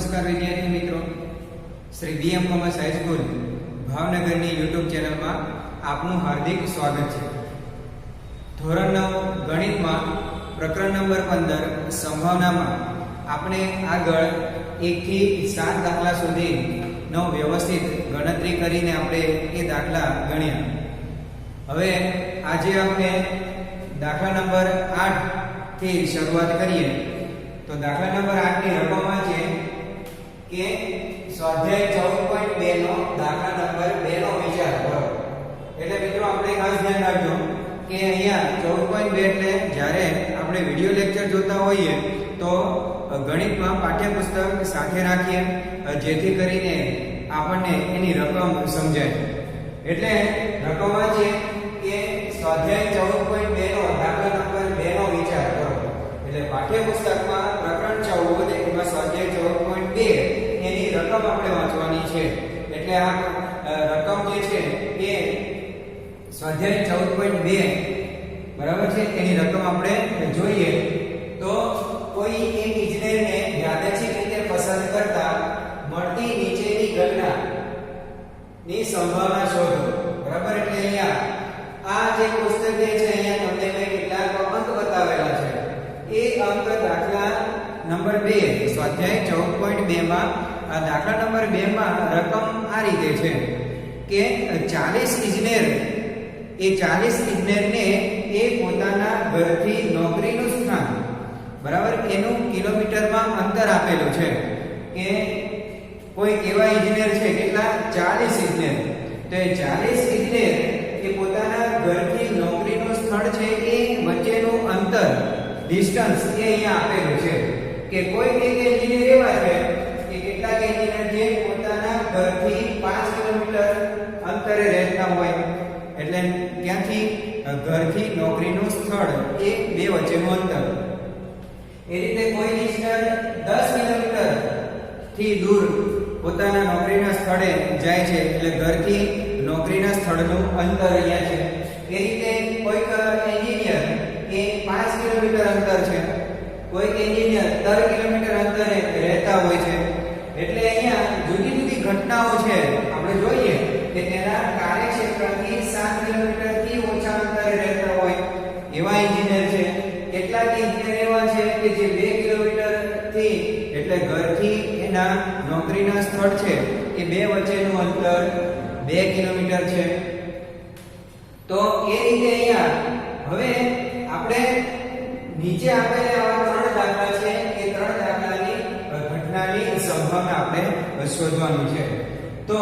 નમસ્કાર વિદ્યાર્થી મિત્રો, શ્રી બીએમ કોમર્સ હાઈસ્કૂલ ભાવનગરની યુટ્યુબ ચેનલમાં આપનું હાર્દિક સ્વાગત છે. ધોરણ 9 ગણિતમાં પ્રકરણ નંબર 15 સંભાવનામાં આપણે આગળ 1 થી 7 દાખલા સુધીનો વ્યવસ્થિત ગણતરી કરીને આપણે એ દાખલા ગણ્યા. હવે આજે આપણે દાખલા નંબર 8 થી શરૂઆત કરીએ. તો દાખલા નંબર 8 ની રકમમાં છે કે સ્વાધ્યાય 14.2 નો દાખલા નંબર 2 નો વિચાર કરો. એટલે મિત્રો આપણે ખાસ ધ્યાન રાખજો કે અહીંયા 14.2 એટલે જ્યારે આપણે વિડિયો લેક્ચર જોતા હોઈએ તો ગણિતમાં પાઠ્યપુસ્તક સાથે રાખીએ જેથી કરીને આપણને એની રકમ સમજાય. એટલે રકમમાં છે કે સ્વાધ્યાય 14.2 નો દાખલા નંબર 2 નો વિચાર કરો. એટલે પાઠ્યપુસ્તકમાં પ્રકરણ 14 એમાં સ્વાધ્યાય 14.2 એની રકમ આપણે વાંચવાની છે. એટલે આ રકમ જે છે એ સ્વાધ્યાય 14.2 બરાબર છે, એની રકમ આપણે જોઈએ. તો કોઈ એક ઇજનેરને યાદચ્છિક રીતે પસંદ કરતા મળતી નીચેની ઘટના ની સંભાવના શોધો. બરાબર, એટલે અહીંયા આ જે પુસ્તક છે અહીંયા તમને મેં કેટલાક અંક બતાવેલા છે. એ અંક દાખલા નંબર 2 સ્વાધ્યાય 14.2 માં આ દાખલા નંબર 2 માં રકમ આ રીતે છે કે 40 ઇજનેરને એ પોતાના ઘરથી નોકરીનું સ્થાન બરાબર એનું કિલોમીટરમાં અંતર આપેલું છે કે કોઈ કેવા ઇજનેર છે, કેટલા 40 ઇજનેર. તો એ 40 ઇજનેર એ પોતાના ઘરથી નોકરીનું સ્થળ છે એ વચ્ચેનું અંતર ડિસ્ટન્સ એ અહીંયા આપેલું છે કે કોઈ એક એન્જિનિયર એવા છે કે કેટલાક એન્જિનિયર જે પોતાના ઘરથી 5 કિલોમીટર અંતરે રહેતા હોય. એટલે ત્યાંથી ઘરથી નોકરીનું સ્થળ એ બે વચ્ચેનું અંતર. એ રીતે કોઈ ઇજનેર 10 કિલોમીટર થી દૂર પોતાના નોકરીના સ્થળે જાય છે. એટલે ઘરથી નોકરીના સ્થળનું અંતર અહીંયા છે. એ રીતે કોઈક એન્જિનિયર એ 5 કિલોમીટર અંતર છે, કોઈક એન્જિનિયર 10 કિલોમીટર અંતરે રહેતા હોય છે. એટલે અહીંયા જુદી જુદી ઘટનાઓ છે આપણે જોઈએ કે તેના કાર્યક્ષેત્રથી 7 કિલોમીટર થી ઓછા અંતરે રહેતા હોય એવા એન્જિનિયર છે. કેટલાક એન્જિનિયર એવા છે કે જે 2 કિલોમીટર થી એટલે ઘરથી એના નોકરીના સ્થળ છે એ બે વચ્ચેનું અંતર 2 કિલોમીટર છે. તો એ રીતે અહીંયા હવે આપણે નીચે આપેલા આવા 3 દાખલા છે એ 3 દાખલાની ઘટનાની સંભાવના આપણે શોધવાની છે. તો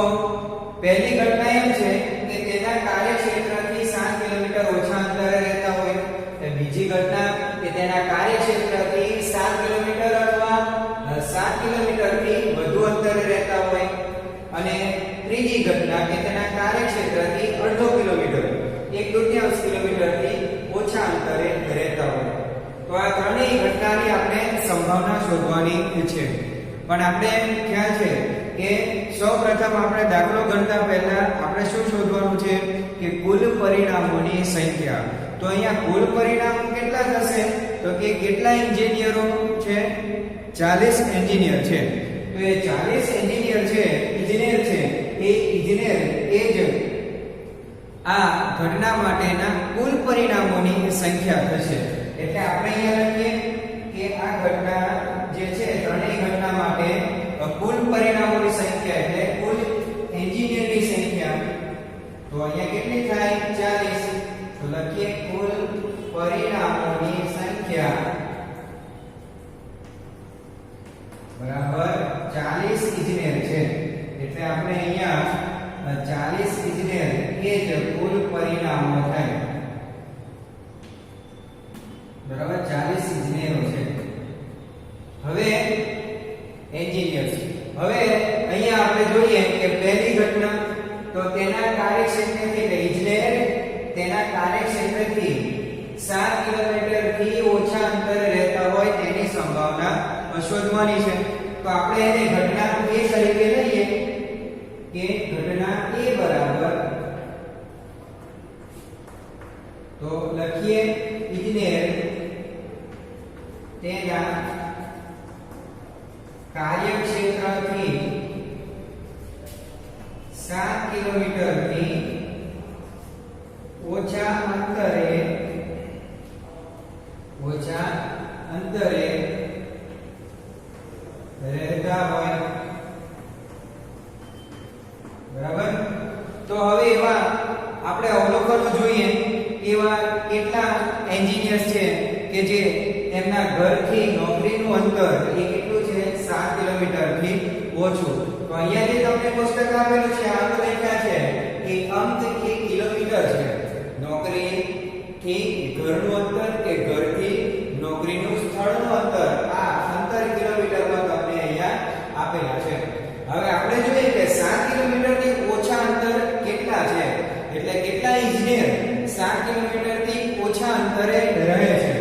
પહેલી ઘટના એમ છે કે તેના કાર્યક્ષેત્રથી 7 કિલોમીટર ઓછા અંતરે રહેતા હોય. બીજી ઘટના કે તેના કાર્યક્ષેત્રથી 7 કિલોમીટર અથવા 7 કિલોમીટરથી વધુ અંતરે રહેતા હોય. અને ત્રીજી ઘટના કે તેના કાર્યક્ષેત્રથી અડધો કિલોમીટર 1/2 કિલોમીટરથી ઓછા અંતરે રહેતા હોય. તો આ ત્રણેય ઘટનાની આપણે સંભાવના શોધવાની છે. પણ આપણે ખ્યાલ છે કે સૌપ્રથમ આપણે દાખલો ગણતા પહેલા આપણે શું શોધવાનું છે કે કુલ પરિણામોની સંખ્યા. તો અહીંયા કુલ પરિણામો કેટલા થશે તો કે કેટલા એન્જિનિયરો છે, 40 એન્જિનિયર છે. તો એ 40 ઇજનેર છે એ ઇજનેર એ જ આ ઘટના માટેના કુલ પરિણામોની સંખ્યા થશે. એટલે આપણે અહીંયા લખીએ કે આ ઘટના જે છે ત્રણેય ઘટના માટે કુલ પરિણામોની સંખ્યા એટલે કુલ એન્જિનિયરની સંખ્યા. તો અહીંયા કેટલી થાય 40. તો લખીએ કુલ પરિણામોની સંખ્યા બરાબર 40 ઇજનેર છે. એટલે આપણે અહીંયા 40 ઇજનેર એ જ કુલ પરિણામો થાય. બરાબર, 40 ઇજનેરો છે. હવે એન્જિનિયર્સ. હવે અહીંયા આપણે જોઈએ કે પહેલી ઘટના તો તેના કાર્યક્ષેત્રથી ઇજનેર તેના કાર્યક્ષેત્રથી 7 કિલોમીટર થી ઓછા અંતરે રહેતા હોય તેની સંભાવના શોધવાની છે. તો આપણે એને ઘટના A તરીકે લઈએ કે ઘટના A બરાબર તો લખીએ ઇજનેર તેના કાર્યક્ષેત્ર હવે એવા આપણે અવલોકનો જોઈએ એવા કેટલા એન્જિનિયર્સ છે કે જે તેમના ઘરથી નોકરીનું અંતર એ કેટલું છે 7 કિલોમીટરથી ઓછું. તો અહીંયા જે તમને કોષ્ટક આપેલું છે આ તો લખ્યા છે કે અંત એ કિલોમીટર છે. નોકરીથી ઘરનું અંતર કે ઘરથી નોકરીનું સ્થળનું અંતર આ અંતર કિલોમીટરમાં તમને અહીંયા આપેલા છે. હવે આપણે જોઈએ કે 7 કિલોમીટરથી ઓછા અંતર કેટલા છે, એટલે કેટલા ઇજનેર 7 કિલોમીટરથી ઓછા અંતરે રહે છે.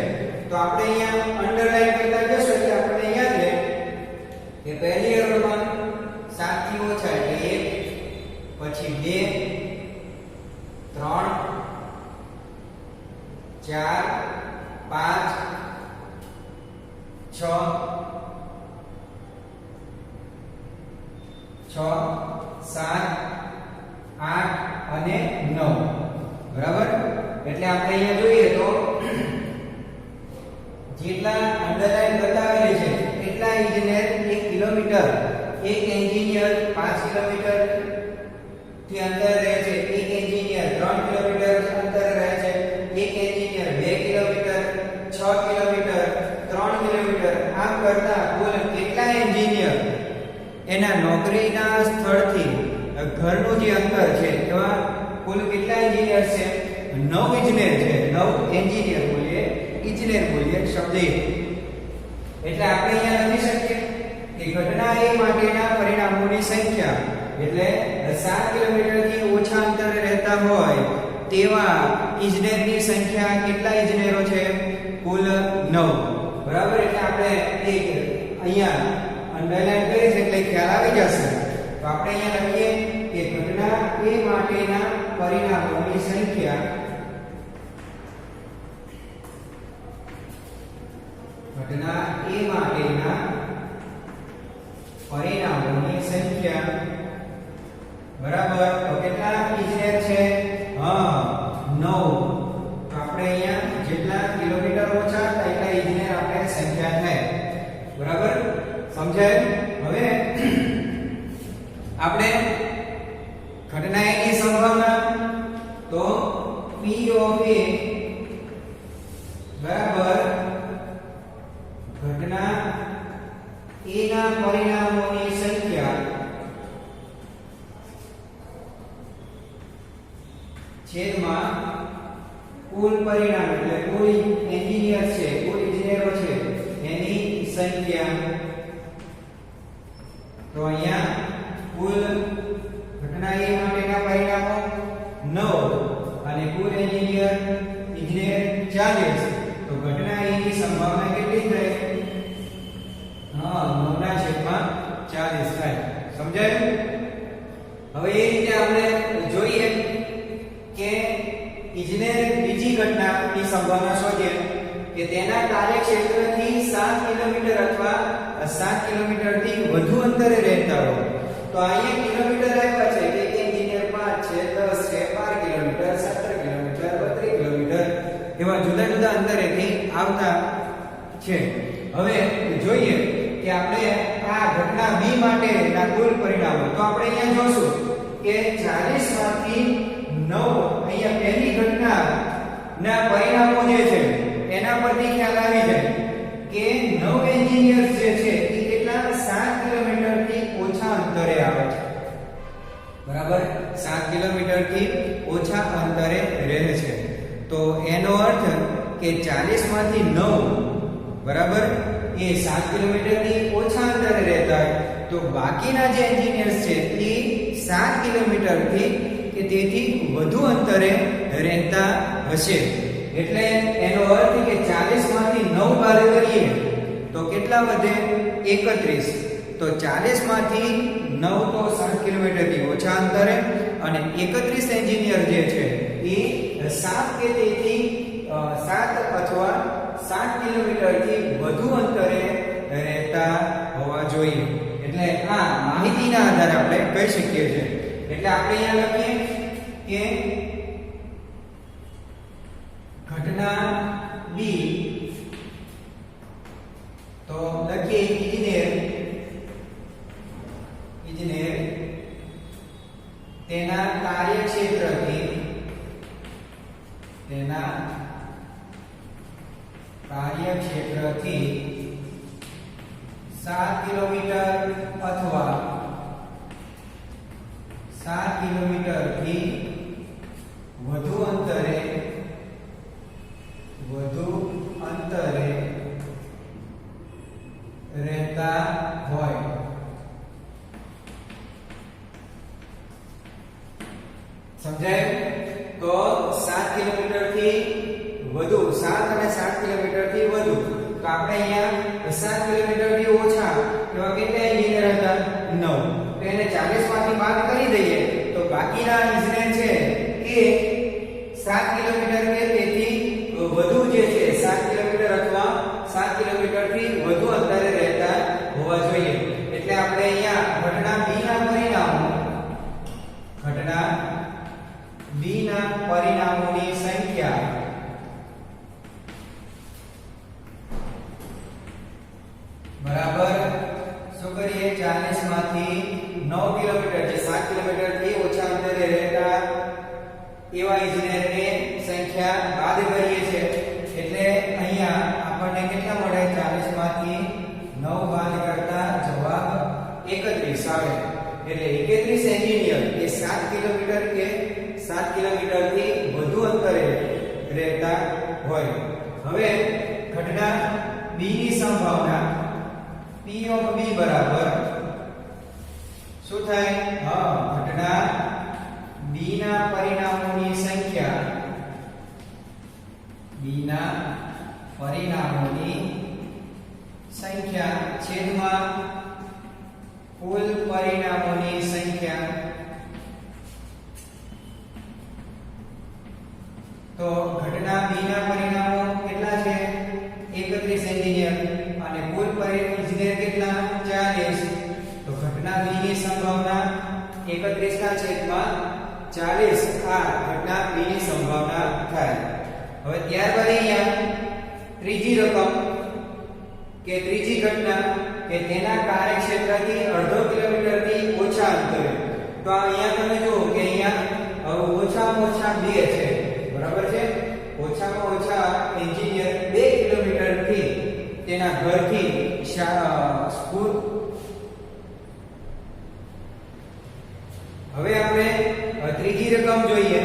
તો આપણે અહીંયા અંડરલાઈન કરતા જશો એટલે આપણે યાદ રહે કે પહેલી એરોમાં 7 થી ઓછા એટલે 1, પછી 2, 3, 4, 5, 6, 7, 8 અને 9. બરાબર. એટલે આપણે અહીંયા જોઈએ તો જેટલા અંડરલાઈન બતાવેલી છે એટલા ઇજનેર 1 કિલોમીટર, એક એન્જિનિયર 5 કિલોમીટર થી અંતર રહે છે, એક એન્જિનિયર 3 કિલોમીટર અંતર રહે છે, એક એન્જિનિયર 2 કિલોમીટર, 6 કિલોમીટર, 3 કિલોમીટર. આમ કરતા કુલ કેટલા એન્જિનિયર એના નોકરીના સ્થળથી ઘરનું જે અંતર છે એવા કુલ કેટલા એન્જિનિયર છે? 9 ઇજનેર છે. 9 એન્જિનિયર બોલીએ, ઇજનેર બોલીએ, સમજીએ. એટલે આપણે અહીંયા લખી શકીએ કે ઘટના A માટેના પરિણામોની સંખ્યા એટલે 7 કિલોમીટરથી ઓછા અંતરે રહેતા હોય તેવા ઇજનેરની સંખ્યા કેટલા ઇજનેરો છે? કુલ 9. બરાબર. એટલે આપણે એક અહીંયા અંડરલાઈન કરીશ એટલે ખ્યાલ આવી જશે. તો આપણે અહીંયા લખીએ કે ઘટના A માટેના પરિણામોની સંખ્યા ઘટના A માટેના પરિણામોની સંખ્યા બરાબર. તો કેટલા ઇજનેર છે? 9. તો આપણે અહીંયા જેટલા કિલોમીટર ઓછા એટલા ઇજનેર આપણે સંખ્યા થાય. બરાબર. સમજાય? હવે આપણે ઘટના A ની સંભાવના તો P of A બરાબર ઘટના A ના પરિણામોની સંખ્યા છેદમાં કુલ પરિણામ એટલે કુલ એન્જિનિયર છે, કુલ ઇજનેરો છે એની સંખ્યા. તો અહીંયા કુલ ઘટના A માટેના પરિણામો 9 અને કુલ ઇજનેર 40. તો ઘટના A ની સંભાવના કેટલી થાય? 9/40 થાય. સમજાયું? હવે એ રીતે આપણે જોઈએ કે ઇજનેર બીજી ઘટનાની સંભાવના શોધીએ કે તેના કાર્યક્ષેત્રથી 7 કિલોમીટર અથવા 7 કિલોમીટરથી વધુ અંતરે રહેતા હોય. તો અહીંયા કિલોમીટર આપ્યા છે કે એન્જિનિયર 5 છે, 10 છે, 12 કિલોમીટર, 17 કિલોમીટર, 32 કિલોમીટર એવા જુદા જુદા અંતરેથી આવતા છે. હવે જોઈએ કે આપણે આ ઘટના B માટેના કુલ પરિણામો તો આપણે અહીંયા જોશું કે 40 માંથી 9 અહીંયા પહેલી ઘટના ના પરિણામો જે છે એના પરથી ખ્યાલ આવી જાય કે 9 એન્જિનિયર્સ જે છે એ કેટલા 7 કિલોમીટરથી ઓછા અંતરે આવે છે. બરાબર. 7 કિલોમીટરથી ઓછા અંતરે રહે છે. તો એનો અર્થ કે 40 માંથી 9 બરાબર એ 7 કિલોમીટરથી ઓછા અંતરે રહેતા હોય તો બાકીના જે એન્જિનિયર્સ છે એ 7 કિલોમીટરથી કે તેથી વધુ અંતરે રહેતા હશે. એટલે એનો અર્થ કે 40 માંથી 9 બાદ કરીએ તો કેટલા વધે? 31. તો 40 માંથી 9 તો 7 કિલોમીટરથી ઓછા અંતરે અને 31 એન્જિનિયર જે છે એ 7 કે તેથી 7 અથવા 7 કિલોમીટરથી વધુ અંતરે રહેતા હોવા જોઈએ. એટલે આ માહિતીના આધારે આપણે કહી શકીએ છીએ. એટલે આપણે અહીંયા લખીએ કે ઘટના B તો લખીએ ઇજનેર તેના કાર્યક્ષેત્ર તેના કાર્યક્ષેત્રથી 7 કિલોમીટર અથવા 7 કિલોમીટરથી વધુ અંતરે રહેતા હોય. સમજાય? તો 7 કિલોમીટરથી વધુ, 7 અને 7 કિલોમીટરથી વધુ. તો આપણે અહીંયા 7 કિલોમીટરથી ઓછા એવા કેટલા એન્જિનિયર હતા? 9. તો એને 40 માંથી બાદ કરી દઈએ તો બાકીના એન્જિનિયર છે એ 7 કિલોમીટર કે તેથી વધુ જે છે 7 કિલોમીટર અથવા 7 કિલોમીટરથી વધુ અંતરે રહેતા હોવા જોઈએ. એટલે આપણે અહીંયા ઘટના B ના પરિણામોની સંખ્યા બરાબર શું કરીએ? 40 માંથી 9 કિલોમીટર જે 7 કિલોમીટર થી ઓછા અંતરે રહેતા એવા એન્જિનિયરની સંખ્યા બાદ કરીએ છીએ. એટલે અહીંયા આપણને કેટલા મળે? 40 માંથી 9 બાદ કરતા જવાબ 31 આવે. એટલે 31 એન્જિનિયર એ 7 કિલોમીટર કે 7 કિલોમીટરથી વધુ અંતરે રહેતા હોય. હવે ઘટના B ની સંભાવના P of B બરાબર શું થાય? ઘટના B ના પરિણામોની સંખ્યા છેદમાં કુલ પરિણામોની સંખ્યા. તો ઘટના B ના પરિણામો કેટલા છે? 31 એન્જિનિયર અને કુલ એન્જિનિયર કેટલા? 40. તો ઘટના B ની સંભાવના 31 ના છેદમાં 40 આ ઘટના B ની સંભાવના થાય. હવે ત્યારબાદ અહીંયા ત્રીજી રકમ કે ત્રીજી ઘટના કે તેના કાર્યક્ષેત્રથી અડધો કિલોમીટરથી ઓછા અંતરે. તો અહીંયા તમે જુઓ કે અહીંયા ઓછામાં ઓછા 2 છે. બરાબર છે? ઓછામાં ઓછા એન્જિનિયર 2 કિલોમીટરથી તેના ઘરથી સ્કૂલ. હવે આપણે ત્રીજી રકમ જોઈએ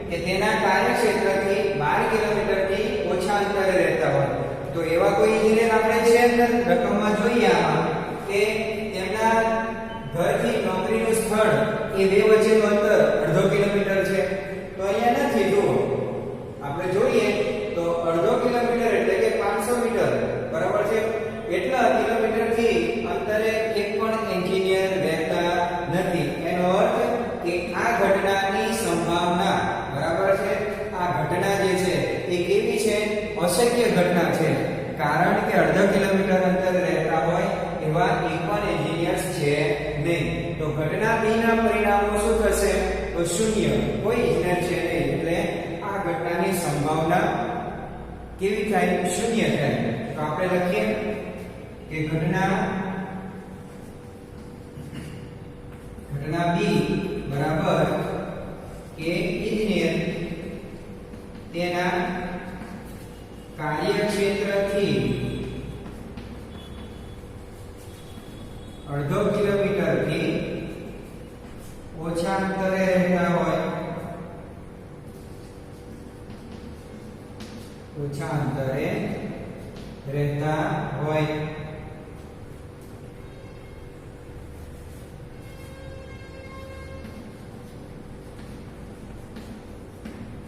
કે તેના કાર્યક્ષેત્રથી 12 કિલોમીટરથી ઓછા અંતરે રહેતા હોય. તો એવા કોઈ એન્જિનિયર આપણે છે રકમમાં જોઈએ આમાં કે તેમના ઘરથી નોકરીનું સ્થળ એ બે વચ્ચેનું અંતર અડધો કિલોમીટર છે. તો અહીંયા નથી. જુઓ આપણે જોઈએ તો અડધો કિલોમીટર એટલે કે 500 મીટર. બરાબર છે? એટલા કિલોમીટરથી અંતરે એક પણ એન્જિનિયર રહેતા નથી. એનો અર્થ કે આ ઘટનાની સંભાવના બરાબર છે આ ઘટના જે છે એ કેવી છે? અશક્ય ઘટના છે. કારણ કે અડધો કિલોમીટર અંતરે રહેતા હોય એવા એક પણ એન્જિનિયર્સ છે નહીં. તો ઘટના B ના પરિણામો શું થશે? તો શૂન્ય. કોઈ એન્જિનિયર છે નહીં. એટલે આ ઘટનાની સંભાવના કેવી થાય? શૂન્ય થાય. તો આપણે લખીએ કે ઘટના B બરાબર કે એન્જિનિયર તેના કાર્યક્ષેત્રથી અડધો કિલોમીટરથી ઓછા અંતરે રહેતા હોય.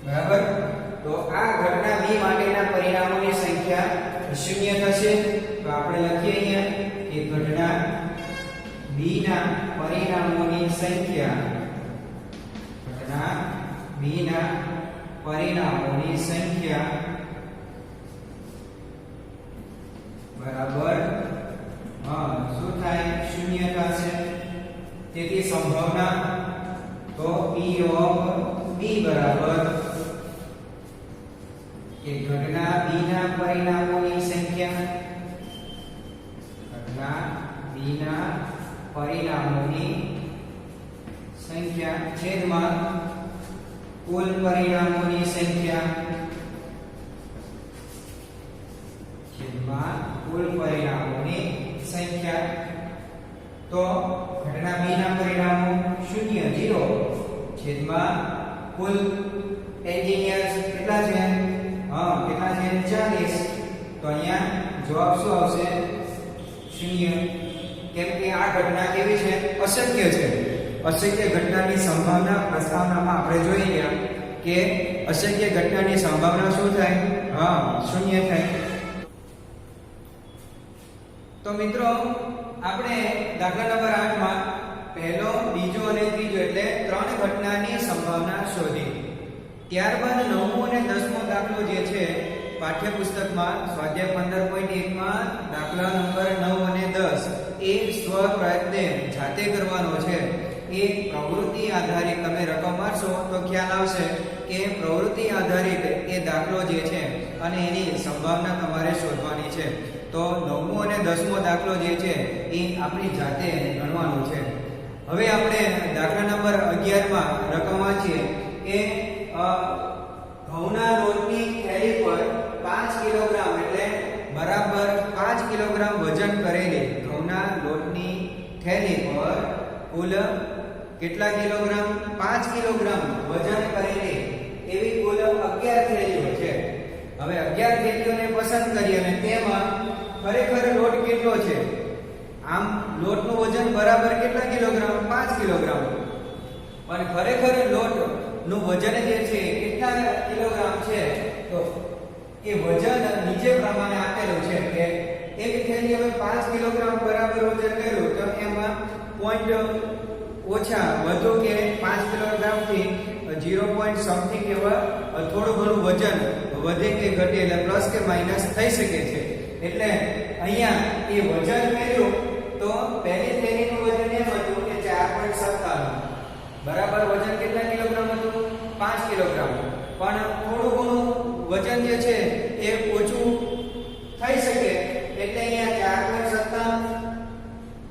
બરાબર? તો આ ઘટના B માટેના પરિણામોની સંખ્યા શૂન્ય થશે. તો આપણે લખીએ અહીંયા કે ઘટના B ના પરિણામોની સંખ્યા બરાબર શું થાય? શૂન્ય થશે. તેથી સંભાવના તો P of B બરાબર કે ઘટના B ના પરિણામોની સંખ્યા છેદમાં કુલ પરિણામોની સંખ્યા કુલ એન્જિનિયર્સ કેટલા છે? કેટલા છે? 40. તો અહીંયા જવાબ શું આવશે? 0. કેમ કે આ ઘટના કેવી છે? અશક્ય છે. અશક્ય ઘટનાની સંભાવના પ્રસ્તાવનામાં આપણે જોઈ ગયા કે અશક્ય ઘટનાની સંભાવના શું થાય? 0 થાય. તો મિત્રો આપણે દાખલા નંબર 8 માં પહેલો, બીજો અને ત્રીજો એટલે 3 ઘટનાની સંભાવના શોધી. ત્યારબાદ 9મો અને 10મો દાખલો જે છે પાઠ્યપુસ્તકમાં સ્વાધ્યાય 15.1 માં દાખલા નંબર 9 અને 10 એ સ્વ પ્રયત્ને જાતે કરવાનો છે. એ પ્રવૃત્તિ આધારિત તમે રકમ મારશો તો ખ્યાલ આવશે કે પ્રવૃત્તિ આધારિત એ દાખલો જે છે અને એની સંભાવના તમારે શોધવાની છે. તો 9મો અને 10મો દાખલો જે છે એ આપણી જાતે ગણવાનો છે. હવે આપણે દાખલા નંબર 11 માં રકમ વાંચીએ કે ઘઉંના લોટની થેલી પર 5 કિલોગ્રામ એટલે બરાબર 5 કિલોગ્રામ વજન કરેલી ઘઉંના લોટની થેલી પર કુલ કેટલા કિલોગ્રામ? 5 કિલોગ્રામ વજન કરેલી એવી કુલ 11 થેલીઓ છે. હવે 11 થેલીઓને પસંદ કરી અને તેમાં ખરેખર લોટ કેટલો છે? આમ લોટનું વજન બરાબર કેટલા કિલોગ્રામ? 5 કિલોગ્રામ. પણ ખરેખર લોટ નું વજન જે છે કેટલા કિલોગ્રામ છે? તો એ વજન નીચે પ્રમાણે આપેલું છે કે એક થેલી હવે 5 કિલોગ્રામ બરાબર વજન કર્યું તો એમાં પોઈન્ટ ઓછા વધુ કે 5 કિલોગ્રામ થી 0. સમથિંગ એવા થોડું ઘણું વજન વધે કે ઘટે એટલે પ્લસ કે માઈનસ થઈ શકે છે. એટલે અહીંયા એ વજન કર્યું તો પહેલી થેલીનું વજન એમ હતું કે 4.57 બરાબર વજન કેટલા કિલોગ્રામ હતું? 5 કિલોગ્રામ. પણ થોડું ઘણું વજન જે છે એ ઓછું થઈ શકે એટલે અહીંયા 4.57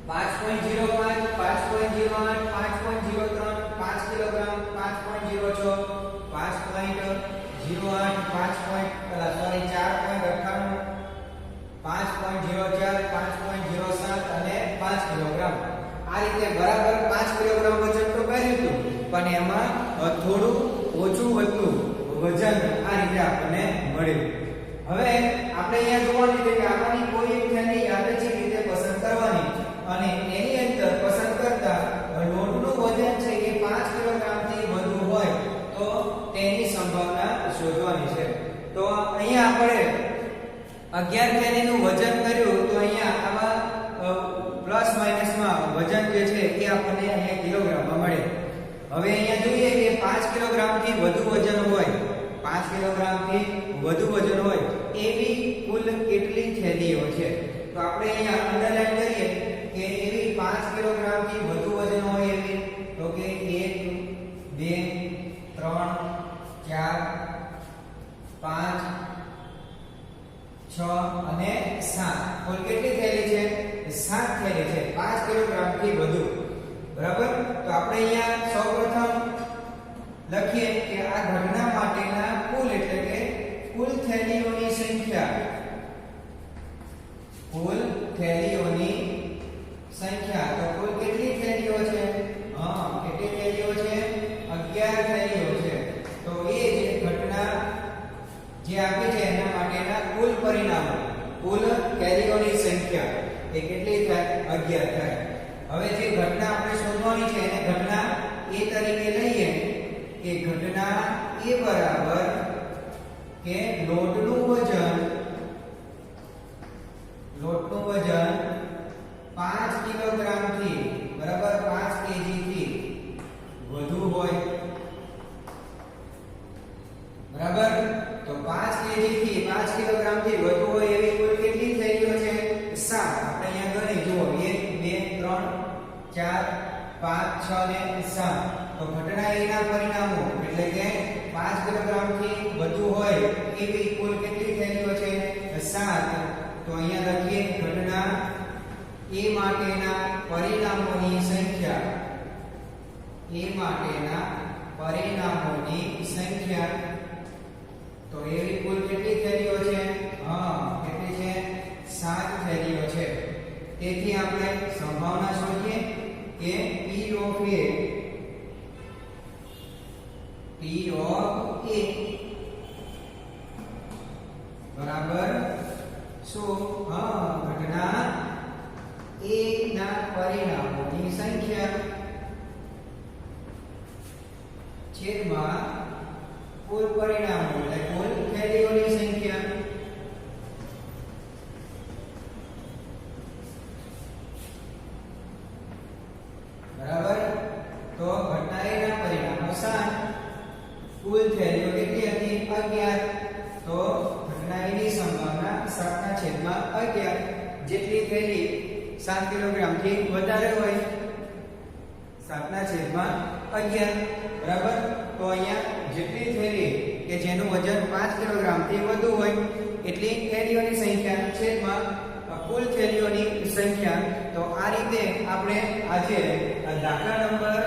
5.05 5.08 5.03 5 કિલોગ્રામ 5.06 5.08 4.98 5.07 અને 5 કિલોગ્રામ. આ રીતે બરાબર 5 કિલોગ્રામ વજન તો કર્યું હતું પણ એમાં થોડું ઓછું વધતું વજન આ રીતે આપણને મળ્યું. હવે આપણે અહીંયા જોવાનું છે કે આમાંની કોઈ એક થેલી યાદચ્છિક રીતે પસંદ કરવાની અને એની અંદર પસંદ કરતા લોટનું વજન છે એ 5 કિલોગ્રામ થી વધુ હોય તો તેની સંભાવના શોધવાની છે. તો અહીંયા આપણે 11 થેલીનું વજન કર્યું તો અહીંયા આમાં પ્લસ માઈનસ માં વજન જે છે એ આપણને અહીંયા કિલોગ્રામમાં મળે. હવે અહીંયા જોઈએ કે 5 કિલોગ્રામ થી વધુ વજન હોય 5 કિલોગ્રામ થી વધુ વજન હોય એવી કુલ કેટલી થેલીઓ છે? તો આપણે અહીંયા અંડરલાઈન કરીએ કે એવી 5 કિલોગ્રામ થી વધુ વજન હોય એવી તો કે 1 2 3 4 5 6 અને 7 કુલ કેટલી થેલી છે? 7 થેલી છે 5 કિલોગ્રામ થી વધુ. બરાબર. તો આપણે અહીંયા સૌપ્રથમ લખીએ કે આ ઘટના માટેના કુલ એટલે કે કુલ થેલીઓની સંખ્યા તો કુલ કેટલી થેલીઓ છે? કેટલી થેલીઓ છે? 11 થેલીઓ છે. તો એ જે ઘટના જે આપી છે એના માટેના કુલ પરિણામો કુલ થેલીઓની સંખ્યા એ કેટલી થાય? 11 થાય. હવે જે ઘટના આપણે શોધવાની છે એને ઘટના A તરીકે લઈએ કે ઘટના A બરાબર કે લોટનું વજન 5 કિલોગ્રામ થી બરાબર 5 કેજી થી વધુ હોય. બરાબર. તો 5 કેજી થી 5 કિલોગ્રામ થી વધુ હોય એવી કુલ કેટલી થેલીઓ છે? 7. આપણે અહીંયા ગણી જુઓ 1 2 3 4 5 6 ને 7. તો ઘટના એના પરિણામો એટલે કે 5 કિલોગ્રામ થી વધુ હોય એવી કુલ કેટલી થેલીઓ છે? 7. તો અહીંયા લખીએ ઘટના A માટેના પરિણામોની સંખ્યા તો એવી કુલ કેટલી થેલીઓ છે? કેટલી છે? 7 થેલીઓ છે. તેથી આપણે સંભાવના શોધીએ કે P A બરાબર શું? ઘટના A ના પરિણામોની સંખ્યા છેદમાં કુલ પરિણામો એટલે કુલ થેલીઓની સંખ્યા. બરાબર. તો ઘટના A ના પરિણામો 7, કુલ થેલીઓ કેટલી હતી? 11. તો ઘટના A ની સંભાવના 7/11 જેટલી થેલી 7 કિલોગ્રામ થી વધારે હોય 7/11. બરાબર. તો અહીંયા જેટલી થેલી કે જેનું વજન 5 કિલોગ્રામ થી વધુ હોય એટલી થેલીઓની સંખ્યા છેદમાં કુલ થેલીઓની સંખ્યા. તો આ રીતે આપણે આજે દાખલા નંબર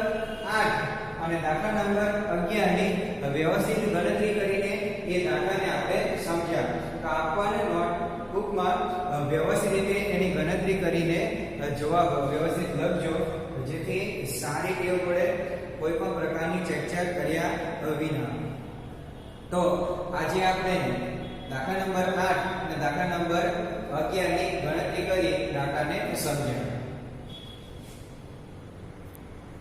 8 અને દાખલા નંબર 11 ની વ્યવસ્થિત ગણતરી કરીને એ દાખલાને આપણે સમજ્યા. તો આપવાને નોટબુકમાં વ્યવસ્થિત રીતે એની ગણતરી કરીને જવાબ વ્યવસ્થિત લખજો જેથી સારી ટેવ પડે કોઈ પણ પ્રકારની ચર્ચા કર્યા વિના. તો આજે આપણે દાખલા નંબર 8 અને દાખલા નંબર 11 ની ગણતરી કરી દાખલાને સમજ્યા.